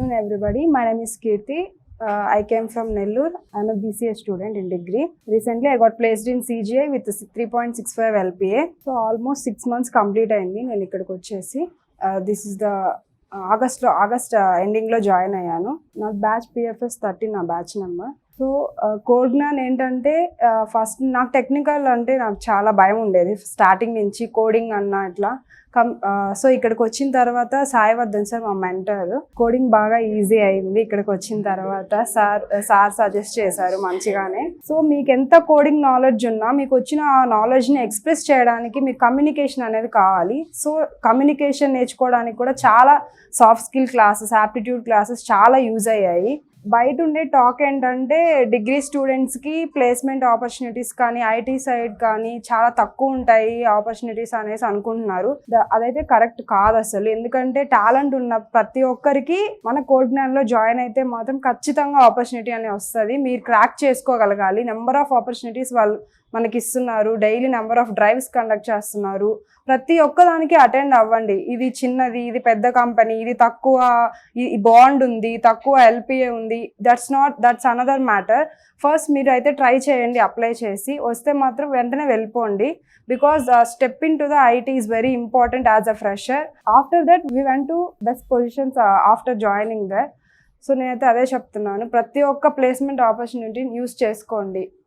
afternoon, everybody. My name is Kirti. I came from Nellore. I'm a BCA student in degree. Recently, I got placed in CGI with 3.65 LPA. So almost 6 months complete అయింది నేను ఇక్కడికి వచ్చేసి. This is the August ఎండింగ్లో join అయ్యాను. నా batch PFS 13 నా batch number. So కోడ్నాన్ ఏంటంటే first నాకు టెక్నికల్ అంటే నాకు చాలా భయం ఉండేది స్టార్టింగ్ నుంచి, కోడింగ్ అన్న ఇట్లా. సో ఇక్కడికి వచ్చిన తర్వాత సాయివర్ధన్ సార్ మా మెంటర్, కోడింగ్ బాగా ఈజీ అయింది ఇక్కడికి వచ్చిన తర్వాత. సార్ సజెస్ట్ చేశారు మంచిగానే. సో మీకు ఎంత కోడింగ్ నాలెడ్జ్ ఉన్నా మీకు వచ్చిన ఆ నాలెడ్జ్ని ఎక్స్ప్రెస్ చేయడానికి మీకు కమ్యూనికేషన్ అనేది కావాలి. సో కమ్యూనికేషన్ నేర్చుకోవడానికి కూడా చాలా soft skill classes, aptitude classes చాలా యూజ్ అయ్యాయి. బయట ఉండే టాక్ ఏంటంటే డిగ్రీ స్టూడెంట్స్కి ప్లేస్మెంట్ ఆపర్చునిటీస్ కానీ ఐటీ సైడ్ కానీ చాలా తక్కువ ఉంటాయి ఆపర్చునిటీస్ అనేసి అనుకుంటున్నారు. అదైతే కరెక్ట్ కాదు అసలు. ఎందుకంటే టాలెంట్ ఉన్న ప్రతి ఒక్కరికి మన కోడ్నాన్లో జాయిన్ అయితే మాత్రం ఖచ్చితంగా ఆపర్చునిటీ అనేది వస్తుంది. మీరు క్రాక్ చేసుకోగలగాలి. నెంబర్ ఆఫ్ ఆపర్చునిటీస్ వాళ్ళు మనకి ఇస్తున్నారు. Daily number of drives conduct చేస్తున్నారు. ప్రతి ఒక్కదానికి అటెండ్ అవ్వండి. ఇది చిన్నది, ఇది పెద్ద కంపెనీ, ఇది తక్కువ బాండ్ ఉంది, తక్కువ LPA ఉంది, దట్స్ అనదర్ మ్యాటర్. ఫస్ట్ మీరు అయితే ట్రై చేయండి, అప్లై చేసి వస్తే మాత్రం వెంటనే వెళ్ళిపోండి. Because step in to the IT is very important as a fresher. After that we went to best positions after joining that. So నేనైతే అదే చెప్తున్నాను, ప్రతి ఒక్క ప్లేస్మెంట్ ఆపర్చునిటీని యూస్ చేసుకోండి.